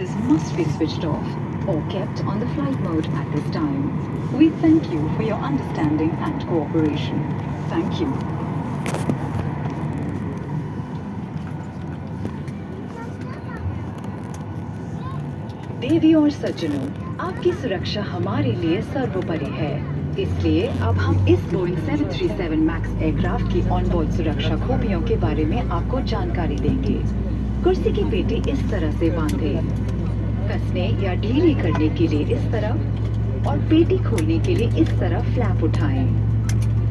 devices must be switched off or kept on the flight mode at this time. We thank you for your understanding and cooperation. Thank you. देवी और सज्जनों, आपकी सुरक्षा हमारे लिए सर्वोपरि है। इसलिए अब हम इस बोइंग 737 मैक्स एयरक्राफ्ट की ऑनबोर्ड सुरक्षा खूबियों के बारे में आपको जानकारी देंगे। कुर्सी की पेटी इस तरह से बांधे, कसने या ढीली करने के लिए इस तरफ और पेटी खोलने के लिए इस तरफ फ्लैप उठाएं।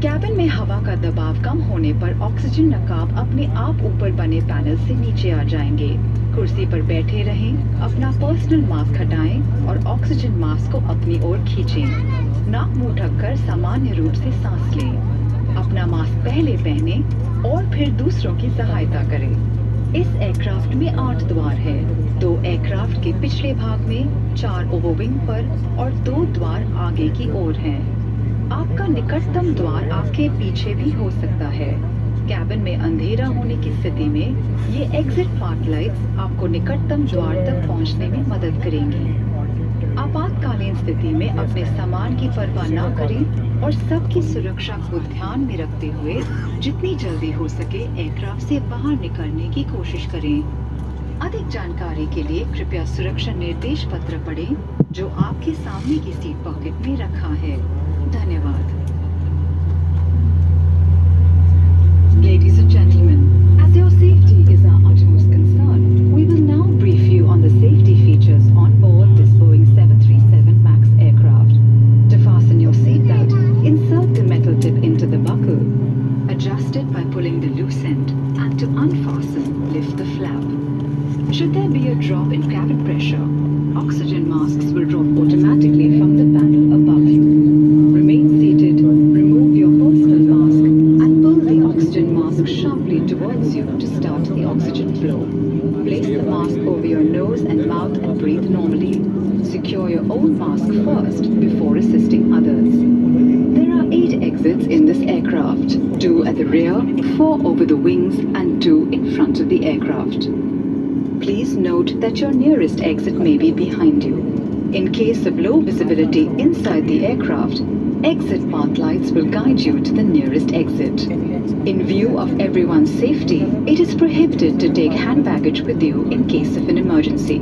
कैबिन में हवा का दबाव कम होने पर ऑक्सीजन नकाब अपने आप ऊपर बने पैनल से नीचे आ जाएंगे। कुर्सी पर बैठे रहें, अपना पर्सनल मास्क हटाएं और ऑक्सीजन मास्क को अपनी ओर खींचें। नाक मुंह ढककर सामान्य रूप से सांस लें। अपना मास्क पहले पहने और फिर दूसरों की सहायता करें। इस एयरक्राफ्ट में 8 द्वार है। 2 एयरक्राफ्ट के पिछले भाग में, 4 ओवरविंग पर और 2 द्वार आगे की ओर हैं। आपका निकटतम द्वार आपके पीछे भी हो सकता है। कैबिन में अंधेरा होने की स्थिति में ये एग्जिट पाथ लाइट्स आपको निकटतम द्वार तक पहुंचने में मदद करेंगी। आपातकालीन स्थिति में अपने सामान की परवाह न करें और सबकी सुरक्षा को ध्यान में रखते हुए जितनी जल्दी हो सके एयरक्राफ्ट से बाहर निकलने की कोशिश करें। अधिक जानकारी के लिए कृपया सुरक्षा निर्देश पत्र पढ़ें जो आपके सामने की सीट पॉकेट में रखा है। धन्यवाद। Ladies and gentlemen, as your safety is our utmost concern, we will now brief you on the safety features on board this Boeing 737 MAX aircraft. To fasten your seatbelt, insert the metal tip into the buckle. Adjust it by pulling the loose end, and to unfasten, lift the flap. Should there be a drop in cabin pressure, oxygen masks will drop automatically from the panel above you. Remain seated, remove your personal mask, and pull the oxygen mask sharply towards you to start the oxygen flow. Place the mask over your nose and mouth and breathe normally. Secure your own mask first before assisting others. There are 8 exits in this aircraft, 2 at the rear, 4 over the wings, and 2 in front of the aircraft. Please note that your nearest exit may be behind you. In case of low visibility inside the aircraft, exit path lights will guide you to the nearest exit. In view of everyone's safety, it is prohibited to take hand baggage with you in case of an emergency.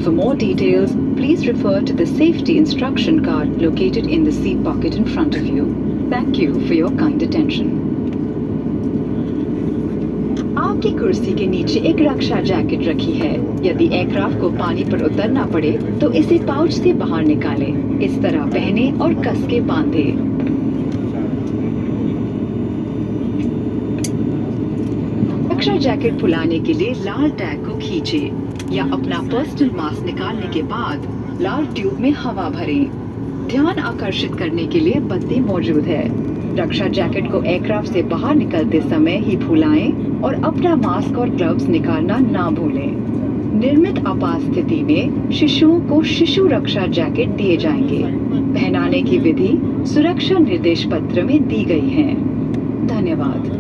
For more details, please refer to the safety instruction card located in the seat pocket in front of you. Thank you for your kind attention. आपकी कुर्सी के नीचे एक रक्षा jacket रखी है। यदि aircraft को पानी पर उतरना पड़े तो इसे पाउच से बाहर निकालें। इस तरह पहने और कस के बांधे। रक्षा जैकेट फुलाने के लिए लाल टैग को खींचे या अपना पर्सनल मास्क निकालने के बाद लाल ट्यूब में हवा भरें। ध्यान आकर्षित करने के लिए बत्ती मौजूद है। रक्षा जैकेट को एयरक्राफ्ट से बाहर निकलते समय ही फुलाएं और अपना मास्क और ग्लव्स निकालना ना भूलें। निर्मित आपात स्थिति में शिशुओं को शिशु रक्षा जैकेट दिए जाएंगे। पहनाने की विधि सुरक्षा निर्देश पत्र में दी गई है। धन्यवाद।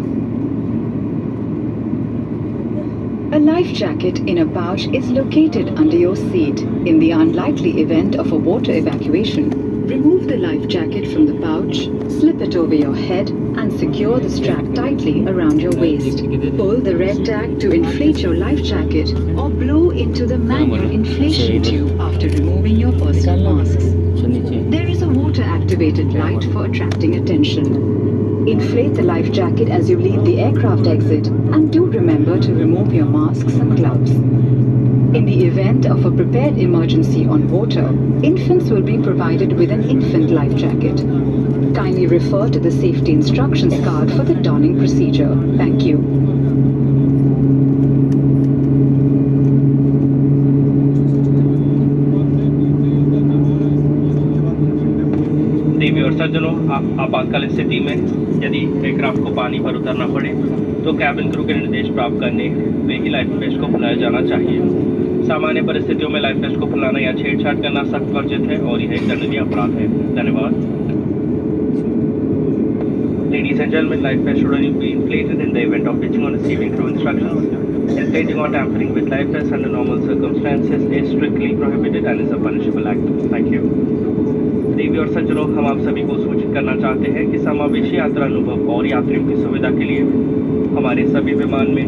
A life jacket in a pouch is located under your seat. In the unlikely event of a water evacuation, remove the life jacket from the pouch, slip it over your head, and secure the strap tightly around your waist. Pull the red tag to inflate your life jacket or blow into the manual inflation tube after removing your personal masks. There is a water-activated light for attracting attention. Inflate the life jacket as you leave the aircraft exit, and do remember to remove your masks and gloves. In the event of a prepared emergency on water, infants will be provided with an infant life jacket. Kindly refer to the safety instructions card for the donning procedure. Thank you. देवी और सज्जनों, आपातकालीन स्थिति में यदि aircraft को पानी पर उतरना पड़े तो कैबिन क्रू के निर्देश प्राप्त करने में ही लाइफ वेस्ट को फुलाया जाना चाहिए। सामान्य परिस्थितियों में लाइफ वेस्ट को फुलाना या छेड़छाड़ करना सख्त वर्जित है और यह एक दंडनीय अपराध है। धन्यवाद। Ladies and gentlemen, life vests should only be inflated in the event of reaching on receiving crew instructions. Inflating or tampering with life vests under normal circumstances is strictly and is a punishable act. Thank you. देवी और सज्जनों, हम आप सभी को सूचित करना चाहते हैं कि समावेशी यात्रा अनुभव और यात्रियों की सुविधा के लिए हमारे सभी विमान में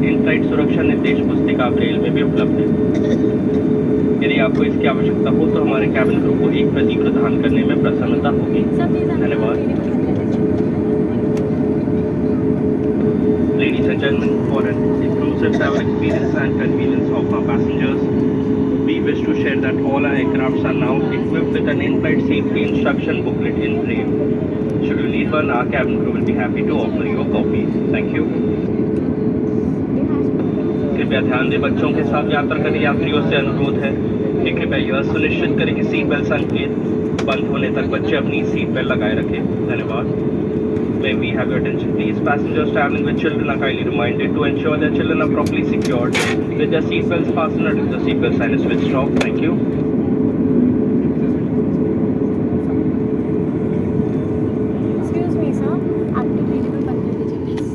इन फ्लाइट सुरक्षा निर्देश पुस्तिका ब्रेल में भी उपलब्ध है। यदि आपको इसकी आवश्यकता हो तो हमारे कैबिन क्रू को एक प्रति प्रदान करने में प्रसन्नता होगी। धन्यवाद। Ladies and gentlemen, for an inclusive travel experience and convenience of our passengers, we wish to share that all our aircrafts are now equipped with an in-flight safety instruction booklet in Braille. Should you need one, our cabin crew will be happy to offer you a copy. Thank you. कृपया ध्यान दें, बच्चों के साथ यात्रा करने यात्रियों से अनुरोध है कि कृपया यह सुनिश्चित करें कि सीट बेल्ट संकेत बंद होने तक बच्चे अपनी सीट बेल्ट लगाए रखें। धन्यवाद। May we have your attention, please? Passengers traveling with children are kindly reminded to ensure their children are properly secured with their seat belts fastened until the seat belt sign is switched off. Thank you. Excuse me, sir. आपके variable बंद कर दीजिए please.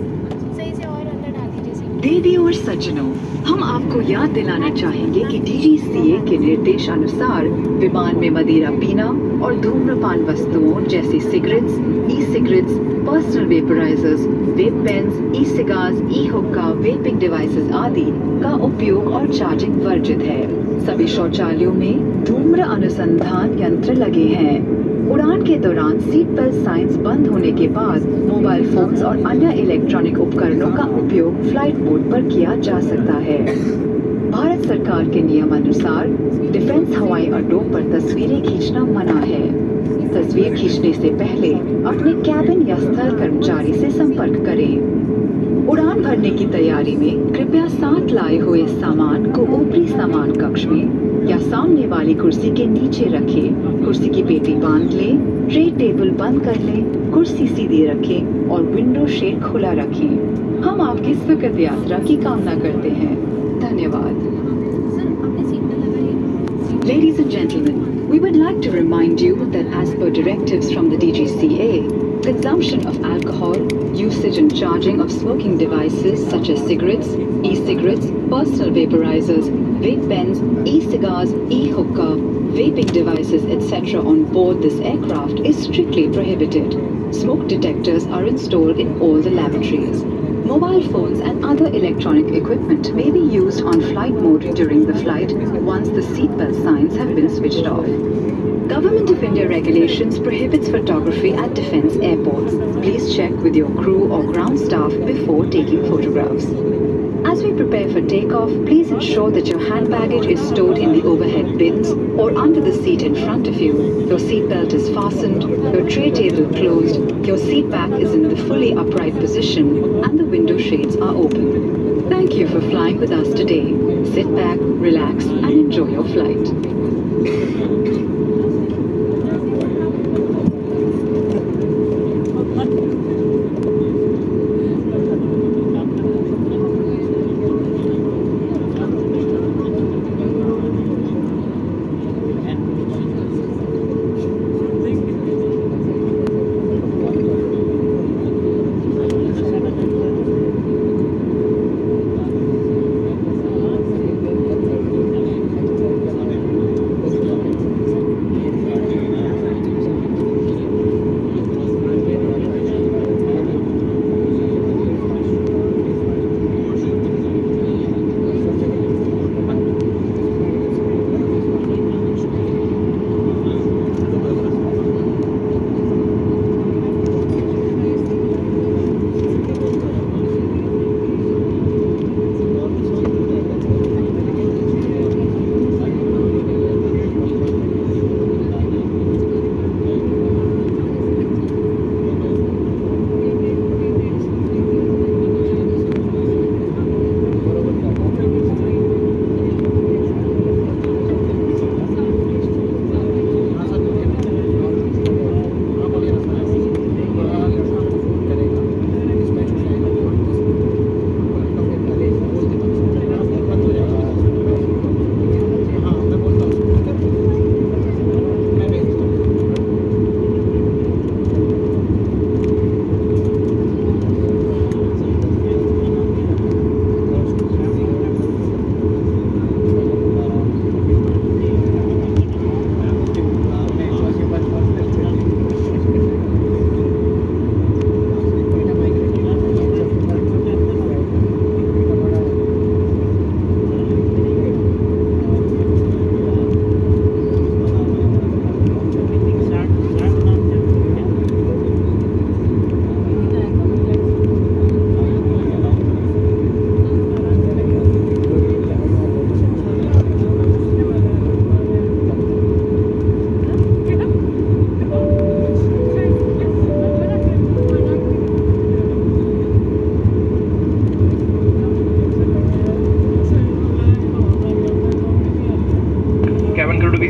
सही से और अंदर डाल दीजिए सीट। देवी और सज्जनों, हम आपको याद दिलाना चाहेंगे कि DGCA के निर्देशानुसार विमान में मदिरा पीना और धूम्रपान वस्तुओं जैसे सिगरेट्स, ई सिगरेट्स, पर्सनल वेपराइजर्स, वेप पेन्स, ई सिगार्स, ई हुक्का, वेपिंग डिवाइसेस आदि का उपयोग और चार्जिंग वर्जित है। सभी शौचालयों में धूम्र अनुसंधान यंत्र लगे हैं। उड़ान के दौरान सीट बेल्ट साइंस बंद होने के बाद मोबाइल फोन्स और अन्य इलेक्ट्रॉनिक उपकरणों का उपयोग फ्लाइट मोड पर किया जा सकता है। भारत सरकार के नियमानुसार डिफेंस हवाई अड्डों पर तस्वीरें खींचना मना है। तस्वीर खींचने से पहले अपने कैबिन या स्थल कर्मचारी से संपर्क करें। उड़ान भरने की तैयारी में कृपया साथ लाए हुए सामान को ऊपरी सामान कक्ष में या सामने वाली कुर्सी के नीचे रखें। कुर्सी की पेटी बांध लें, ट्रे टेबल बंद कर लें, कुर्सी सीधी रखें और विंडो शेड खुला रखें। हम आपकी सुखद यात्रा की कामना करते हैं। धन्यवाद। सर अपने सीट पे लगाइए। Ladies and gentlemen, we would like to remind you that as per directives from the DGCA, consumption of alcohol, usage and charging of smoking devices such as cigarettes, e-cigarettes, personal vaporizers, vape pens, e-cigars, e-hookah, vaping devices, etc. on board this aircraft is strictly prohibited. Smoke detectors are installed in all the lavatories. Mobile phones and other electronic equipment may be used on flight mode during the flight once the seatbelt signs have been switched off. Government of India regulations prohibits photography at defense airports. Please check with your crew or ground staff before taking photographs. As we prepare for takeoff, please ensure that your hand baggage is stored in the overhead bins or under the seat in front of you. Your seat belt is fastened, your tray table closed, your seat back is in the fully upright position, and the window shades are open. Thank you for flying with us today. Sit back, relax, and enjoy your flight.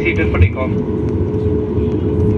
seated for takeoff.